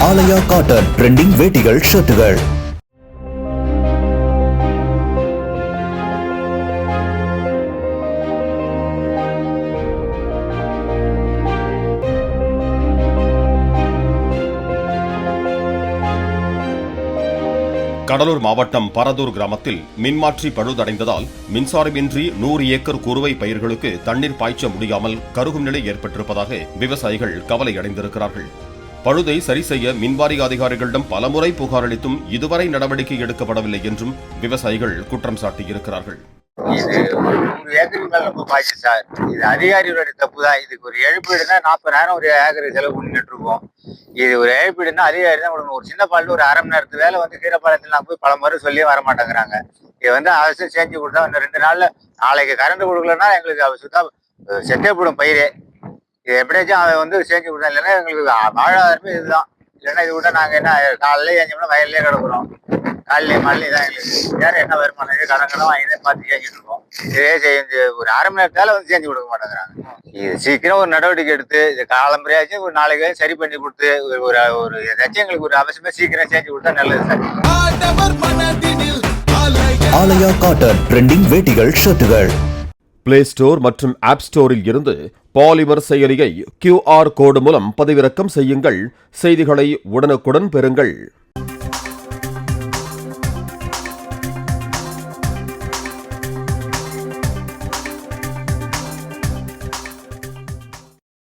ஆலயா cotton trending வேட்டிகள் ஷர்ட்டுகள். கடலூர் மாவட்டம் பரதூர் கிராமத்தில் மின்மாற்றி பழுதடைந்ததால் மின்சாரமின்றி 100 ஏக்கர் குறுவை பயிர்களுக்கு தண்ணீர் பாய்ச்ச முடியாமல் கருகும் நிலை ஏற்பட்டிருப்பதாக விவசாயிகள் கவலை அடைந்திருக்கிறார்கள். பழுதை சரி செய்ய மின்வாரிய அதிகாரிகளிடம் பலமுறை புகார் அளித்தும் இதுவரை நடவடிக்கை எடுக்கப்படவில்லை என்றும் விவசாயிகள் குற்றம் சாட்டியிருக்கிறார்கள். இது 100 ஏக்கருக்கு மேல ரொம்ப பாய்ச்சு சார். இது அதிகாரிகளுடைய தப்பு தான். இதுக்கு ஒரு இழப்பீடுனா 40,000 ஒரு ஏக்கருக்கு செலவு பண்ணிட்டு இருக்கோம். இது ஒரு இழப்பீடுனா அதிகாரி தான் கொடுக்கணும். ஒரு சின்ன பாலில் ஒரு 1/2 மணி நேரத்து வேலை கீரப்பாளையத்தில் நான் போய் பல முறை சொல்லியே வர மாட்டேங்கிறாங்க. இது அவசியம் செஞ்சு கொடுத்தா இந்த 2 நாள்ல நாளைக்கு கரண்ட் கொடுக்கலன்னா எங்களுக்கு சுத்தா செத்தே போடும் பயிரே. இது எப்படியாச்சும் அவன் செஞ்சு கொடுத்தா, இல்லைன்னா எங்களுக்கு வாழ்வாதாரமே இதுதான். இல்லைன்னா இது விட்டா நாங்கள் என்ன காலையிலே செஞ்சோம்னா வயல்லே கிடக்குறோம். காலையிலேயே மழையும் தான் எங்களுக்கு வேற என்ன வருமானம் கடன் வாங்கி பார்த்து செஞ்சுட்டு இருக்கோம். இதே செஞ்சு ஒரு 1/2 மணி நேரத்தால செஞ்சு கொடுக்க மாட்டேங்கிறாங்க. இது சீக்கிரம் ஒரு நடவடிக்கை எடுத்து இது காலம்பரையாச்சும் ஒரு நாளைக்கு சரி பண்ணி கொடுத்து ஒரு ஏதாச்சும் எங்களுக்கு ஒரு அவசியமா சீக்கிரம் செஞ்சு கொடுத்தா நல்லது சார். ஆலயா காட்டன் ட்ரெண்டிங் வேட்டிகள் ஷர்ட்டுகள். பிளே ஸ்டோர் மற்றும் ஆப் ஸ்டோரில் இருந்து பாலிமர் செயலியை QR கோடு மூலம் பதிவிறக்கம் செய்யுங்கள். செய்திகளை உடனுக்குடன் பெறுங்கள்.